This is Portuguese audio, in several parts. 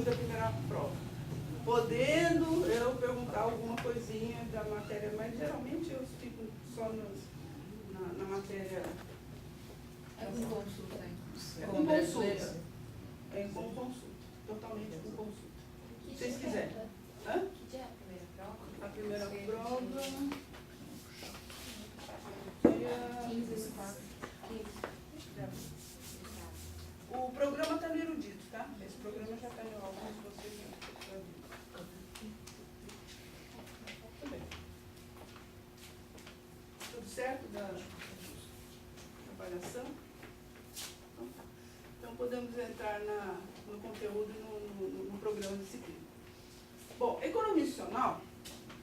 da primeira prova. Podendo eu perguntar alguma coisinha da matéria, mas geralmente eu fico só na matéria. É com consulta, hein? É com consulta. É com consulta. Totalmente com consulta. Se vocês quiserem. Hã? Que dia é a primeira prova? A primeira prova. Dia 15 do 4. 15. O programa está no erudito, tá? Esse programa já está em alguns de vocês já viram. Tudo bem. Tudo certo da avaliação? Então podemos entrar no conteúdo e no programa de disciplina. Bom, economia institucional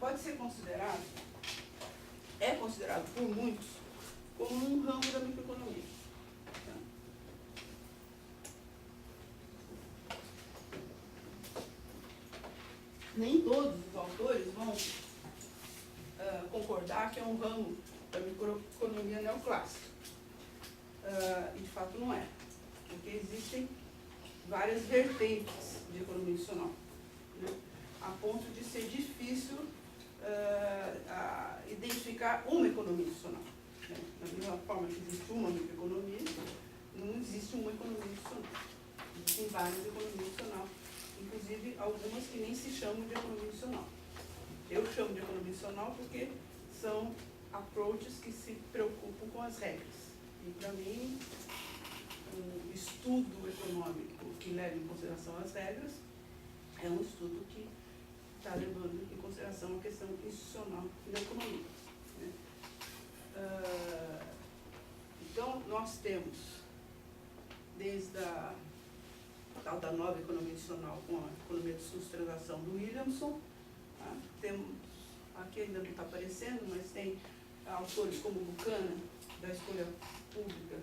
pode ser considerado, é considerado por muitos, como um ramo da microeconomia. Nem todos os autores vão concordar que é um ramo da microeconomia neoclássica. E de fato não é, porque existem várias vertentes de economia institucional, né, a ponto de ser difícil identificar uma economia institucional. Né? Da mesma forma que existe uma microeconomia, não existe uma economia institucional. Existem várias economias institucionais. Inclusive algumas que nem se chamam de economia institucional. Eu chamo de economia institucional porque são approaches que se preocupam com as regras. E para mim, um estudo econômico que leva em consideração as regras é um estudo que está levando em consideração a questão institucional da economia. Né? Então, nós temos, desde a tal da nova economia institucional com a economia de sustentação do Williamson, tá? Temos, aqui ainda não está aparecendo, mas tem autores como Buchanan, da escolha pública,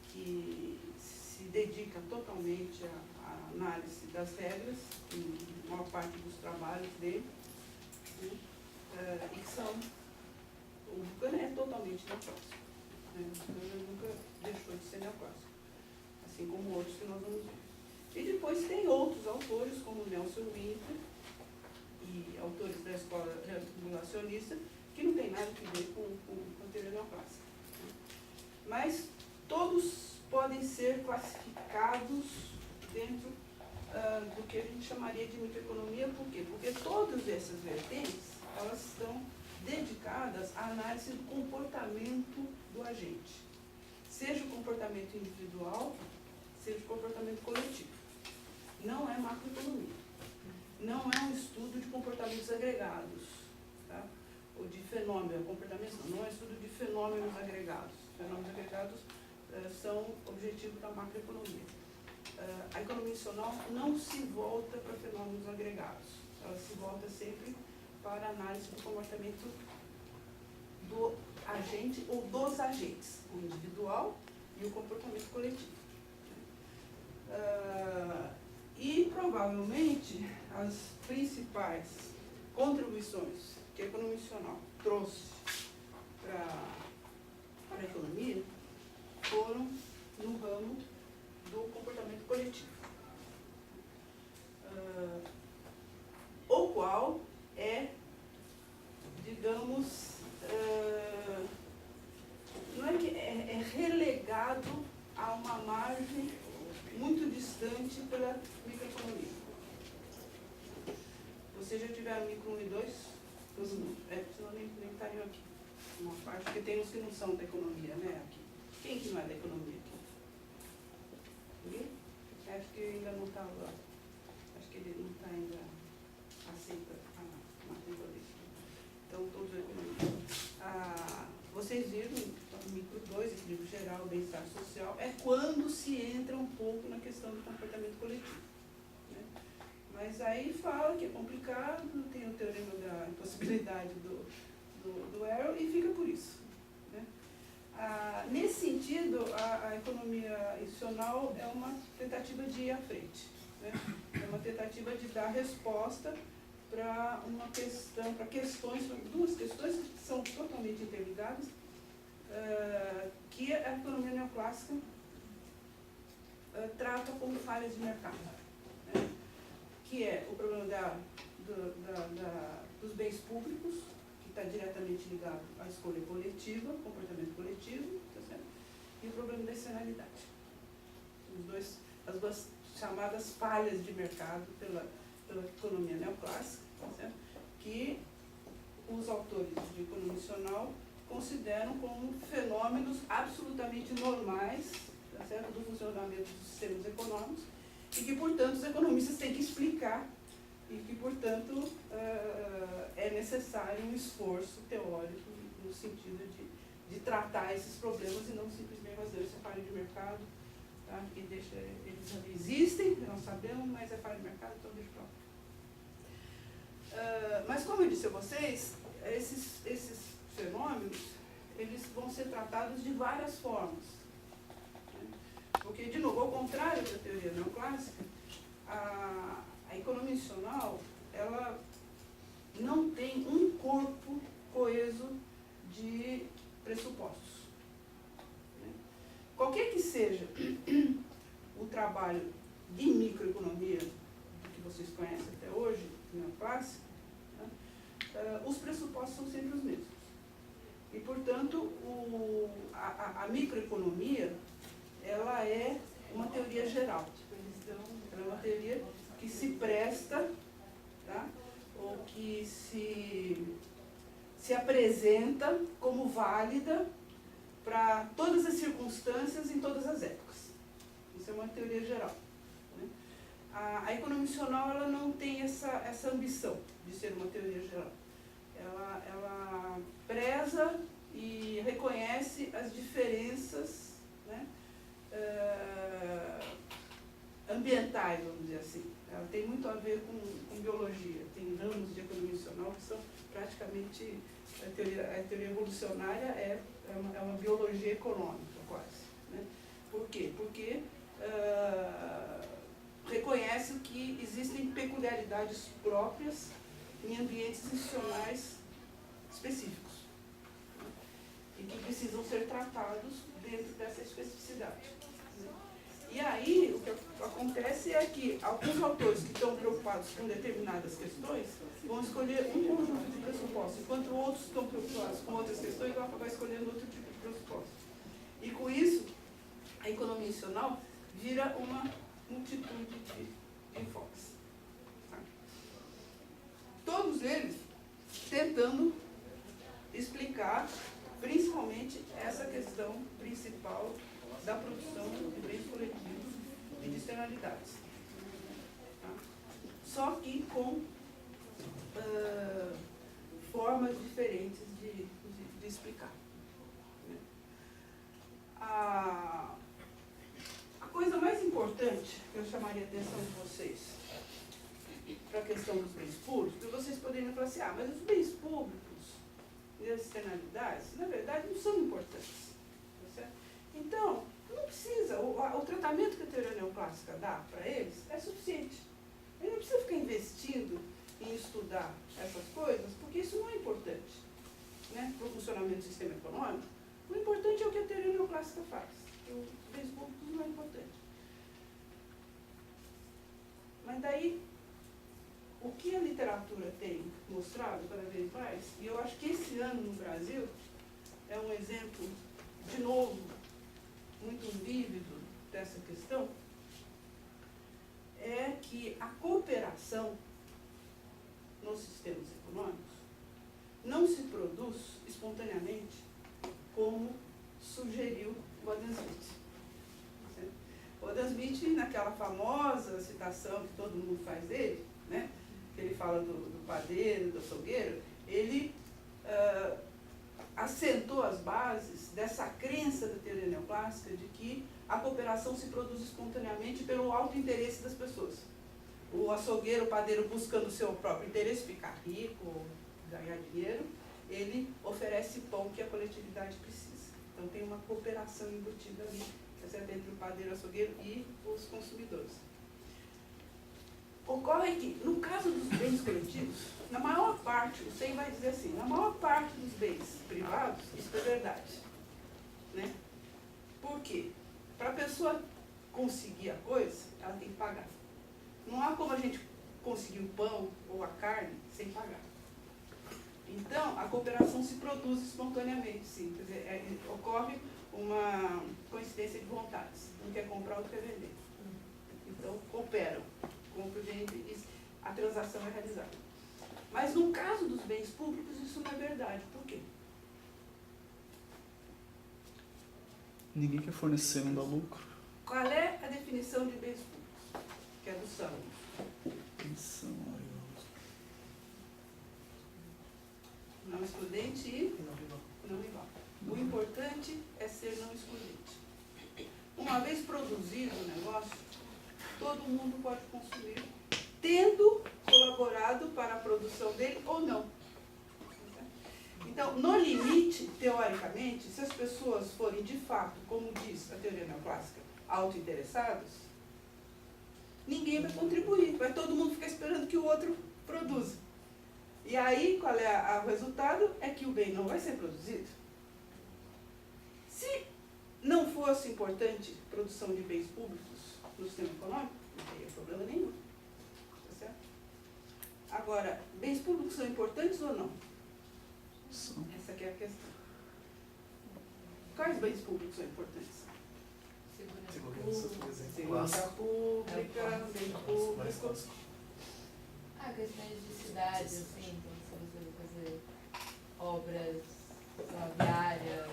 que se dedica totalmente à análise das regras, em maior parte dos trabalhos dele, né? E que são, o Buchanan é totalmente neoclássico, né? O Buchanan nunca deixou de ser neoclássico, assim como outros que nós vamos ver. E depois tem outros autores, como Nelson Winter e autores da escola regulacionista, que não tem nada a ver com a teoria neoclássica. Mas todos podem ser classificados dentro do que a gente chamaria de microeconomia. Por quê? Porque todas essas vertentes, elas estão dedicadas à análise do comportamento do agente. Seja o comportamento individual, seja o comportamento coletivo. Não é macroeconomia. Não é um estudo de comportamentos agregados, tá? Ou de fenômenos, comportamentos não é estudo de fenômenos agregados. Fenômenos agregados são objetivos da macroeconomia. A economia institucional não se volta para fenômenos agregados. Ela se volta sempre para a análise do comportamento do agente ou dos agentes, o individual e o comportamento coletivo. E provavelmente as principais contribuições que a economia institucional trouxe para a economia foram no ramo do comportamento coletivo, o qual é, digamos, não é que é relegado a uma margem muito distante pela microeconomia. Vocês já tiveram micro 1 e 2? Todo mundo. Senão nem estariam aqui. Uma parte, porque tem uns que não são da economia, né? Aqui. Quem que não é da economia aqui? Ninguém? Acho que ainda não estava. Acho que ele não está ainda aceita a matrícula dele. Então, todos da economia. Vocês viram, micro 2, equilíbrio geral, bem-estar social, é quando se entra um pouco na questão do comportamento coletivo. Né? Mas aí fala que é complicado, tem o teorema da impossibilidade do Arrow e fica por isso. Né? Nesse sentido, a economia institucional é uma tentativa de ir à frente. Né? É uma tentativa de dar resposta para uma questão, para duas questões que são totalmente interligadas, que a economia neoclássica trata como falhas de mercado. Né? que é o problema dos bens públicos, que está diretamente ligado à escolha coletiva, comportamento coletivo, tá certo? E o problema da externalidade. As duas chamadas falhas de mercado pela economia neoclássica, tá certo? Que os autores de economia funcional consideram como fenômenos absolutamente normais, tá certo? Do funcionamento dos sistemas econômicos, e que, portanto, os economistas têm que explicar, e que, portanto, é necessário um esforço teórico no sentido de tratar esses problemas e não simplesmente fazer essa falha de mercado, tá? E deixa eles ali. Existem, nós sabemos, mas é falha de mercado, então deixa pra lá. Mas, como eu disse a vocês, esses fenômenos, eles vão ser tratados de várias formas. Né? Porque, de novo, ao contrário da teoria neoclássica, a economia funcional, ela não tem um corpo coeso de pressupostos. Né? Qualquer que seja o trabalho de microeconomia que vocês conhecem até hoje, neoclássica, né? Os pressupostos são sempre os mesmos. E, portanto, a microeconomia, ela é uma teoria geral. Ela é uma teoria que se presta, tá? Ou que se apresenta como válida para todas as circunstâncias em todas as épocas. Isso é uma teoria geral. Né? A economia funcional, ela não tem essa ambição de ser uma teoria geral. Ela preza e reconhece as diferenças, né, ambientais, vamos dizer assim. Ela tem muito a ver com biologia. Tem ramos de economia funcional que são praticamente, a teoria evolucionária é uma biologia econômica, quase. Né? Por quê? Porque reconhece que existem peculiaridades próprias em ambientes institucionais específicos, né? E que precisam ser tratados dentro dessa especificidade. Né? E aí, o que acontece é que alguns autores que estão preocupados com determinadas questões vão escolher um conjunto de pressupostos, enquanto outros que estão preocupados com outras questões vão acabar escolhendo outro tipo de pressuposto. E com isso, a economia funcional vira uma multitude de enfoques. Tá? Todos eles tentando explicar principalmente essa questão principal da produção de bens coletivos e de externalidades. Tá? Só que com formas diferentes de explicar. Né? A coisa mais importante que eu chamaria a atenção de vocês para a questão dos bens públicos, que vocês poderiam falar assim, mas os bens públicos e as externalidades, na verdade, não são importantes. Tá certo? Então, não precisa, o tratamento que a teoria neoclássica dá para eles é suficiente. Ele não precisa ficar investindo em estudar essas coisas, porque isso não é importante, né, para o funcionamento do sistema econômico. O importante é o que a teoria neoclássica faz. Os bens públicos não é importante. Mas daí, o que a literatura tem mostrado cada vez mais, e eu acho que esse ano no Brasil é um exemplo, de novo, muito vívido dessa questão, é que a cooperação nos sistemas econômicos não se produz espontaneamente como sugeriu o Adam Smith. O Adam Smith, naquela famosa citação que todo mundo faz dele, né, que ele fala do padeiro, do açougueiro, ele assentou as bases dessa crença da teoria neoclássica de que a cooperação se produz espontaneamente pelo alto interesse das pessoas. O açougueiro, o padeiro, buscando o seu próprio interesse, ficar rico, ganhar dinheiro, ele oferece pão que a coletividade precisa. Então tem uma cooperação embutida ali, entre o padeiro, o açougueiro e os consumidores. Ocorre que, no caso dos bens coletivos, na maior parte, o SEI vai dizer assim, na maior parte dos bens privados, isso é verdade. Né? Por quê? Para a pessoa conseguir a coisa, ela tem que pagar. Não há como a gente conseguir o pão ou a carne sem pagar. Então, a cooperação se produz espontaneamente, sim. Quer dizer, ocorre uma coincidência de vontades. Um quer comprar, outro quer vender. Então, cooperam. Compra, vende, e a transação é realizada. Mas no caso dos bens públicos, isso não é verdade. Por quê? Ninguém quer fornecer, não dá lucro. Qual é a definição de bens públicos? Que é do São. Pensão, Não excludente e não rival. O importante é ser não excludente. Uma vez produzido o negócio, todo mundo pode consumir, tendo colaborado para a produção dele ou não. Então, no limite, teoricamente, se as pessoas forem de fato, como diz a teoria neoclássica, autointeressados, ninguém vai contribuir, vai todo mundo ficar esperando que o outro produza. E aí, qual é o resultado? É que o bem não vai ser produzido. Se não fosse importante a produção de bens públicos no sistema econômico, não teria problema nenhum. Tá certo? Agora, bens públicos são importantes ou não? São. Essa aqui é a questão. Quais bens públicos são importantes? Segurança pública, bem público. Questões de cidade, assim, então se você fazer obras viárias,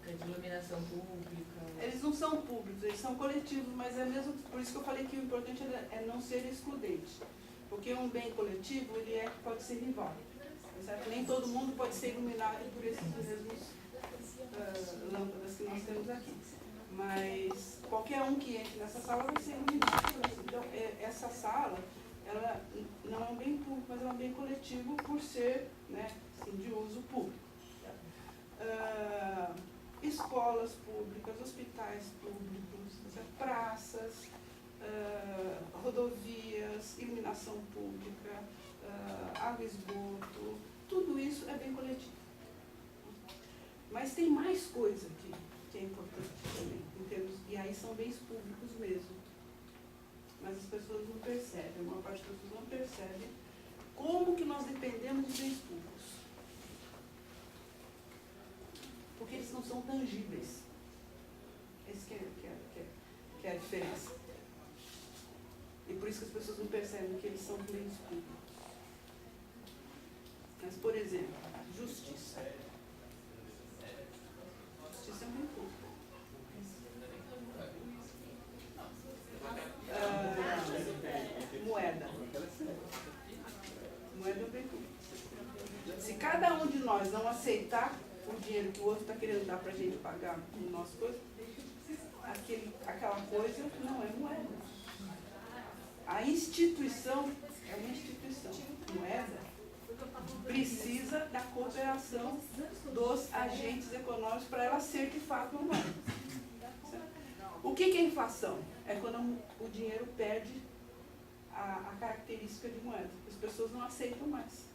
de iluminação pública. Eles não são públicos, eles são coletivos, mas é mesmo, por isso que eu falei que o importante é não ser excludente. Porque um bem coletivo, ele pode ser rival. Certo? Nem todo mundo pode ser iluminado por esses mesmos lâmpadas que nós temos aqui. Mas qualquer um que entre nessa sala vai ser iluminado por isso. Então, essa sala, ela não é um bem público, mas é um bem coletivo por ser, né, assim, de uso público. Escolas públicas, hospitais públicos, praças, rodovias, iluminação pública, água e esgoto, tudo isso é bem coletivo. Mas tem mais coisa aqui que é importante também, e aí são bens públicos mesmo. Mas as pessoas não percebem, a maior parte das pessoas não percebe como que nós dependemos de bens públicos. Porque eles não são tangíveis. Essa que é a diferença. E por isso que as pessoas não percebem que eles são bens públicos. Mas, por exemplo, justiça. Justiça é um bem público. Moeda. Moeda é um bem público. Se cada um de nós não aceitar o dinheiro que o outro está querendo dar para a gente pagar no nosso coisa, aquela coisa não é moeda. A instituição é uma instituição. Moeda precisa da cooperação dos agentes econômicos para ela ser de fato uma moeda. O que é inflação? É quando o dinheiro perde a característica de moeda. As pessoas não aceitam mais,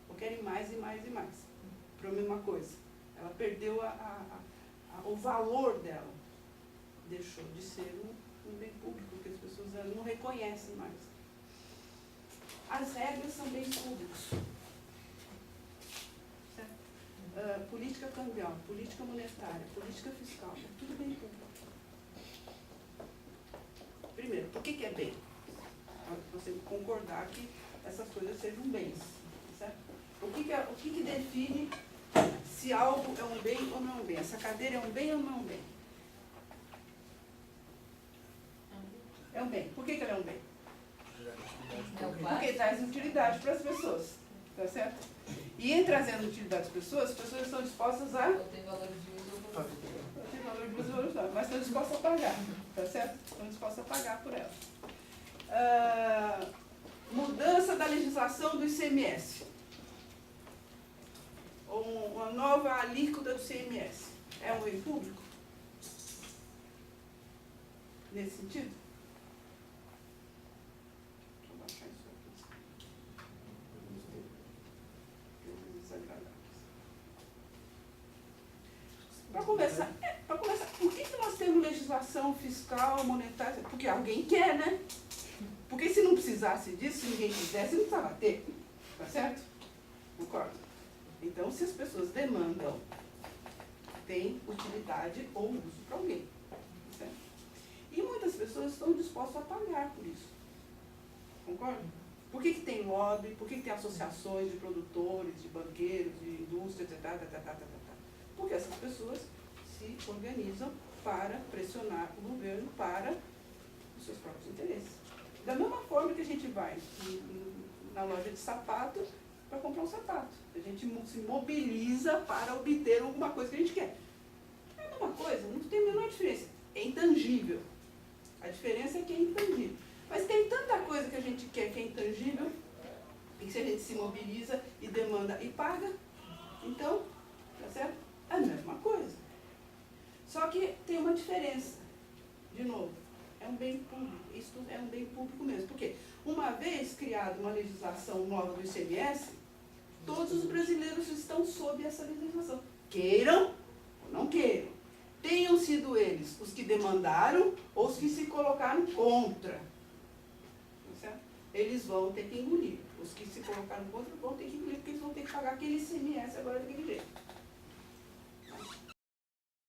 ou querem mais e mais e mais, para a mesma coisa. Ela perdeu o valor dela, deixou de ser um bem público, porque as pessoas não reconhecem mais. As regras são bens públicos. Certo? Política cambial, política monetária, política fiscal, é tudo bem público. Primeiro, por que é bem? Você concordar que essas coisas sejam bens. Certo? O que define se algo é um bem ou não é um bem? Essa cadeira é um bem ou não é um bem? É um bem. Por que ela é um bem? Porque traz utilidade para as pessoas. Tá certo? E em trazendo utilidade às pessoas estão dispostas a... Tem valor de uso. Tem valor de uso, mas estão dispostas a pagar. Tá certo? Estão dispostas a pagar por ela. Mudança da legislação do ICMS. Ou uma nova alíquota do ICMS. É um bem público? Nesse sentido? Deixa eu baixar isso aqui. Para começar, por que nós temos legislação fiscal, monetária? Porque alguém quer, né? Porque se não precisar, precisasse disso, se ninguém quisesse, não precisava ter. Tá certo? Concordo? Então, se as pessoas demandam, tem utilidade ou uso para alguém. Tá certo? E muitas pessoas estão dispostas a pagar por isso. Concorda? Por que tem lobby? Por que tem associações de produtores, de banqueiros, de indústria, etc. Porque essas pessoas se organizam para pressionar o governo para os seus próprios interesses. Da mesma forma que a gente vai na loja de sapato para comprar um sapato. A gente se mobiliza para obter alguma coisa que a gente quer. É a mesma coisa, não tem a menor diferença. É intangível. A diferença é que é intangível. Mas tem tanta coisa que a gente quer que é intangível, e que se a gente se mobiliza e demanda e paga, então, tá certo? É a mesma coisa. Só que tem uma diferença. De novo, é um bem público. Isso é um bem público mesmo. Porque uma vez criada uma legislação nova do ICMS, todos os brasileiros estão sob essa legislação. Queiram ou não queiram. Tenham sido eles os que demandaram ou os que se colocaram contra. Certo? Eles vão ter que engolir. Os que se colocaram contra vão ter que engolir, porque eles vão ter que pagar aquele ICMS agora daquele jeito.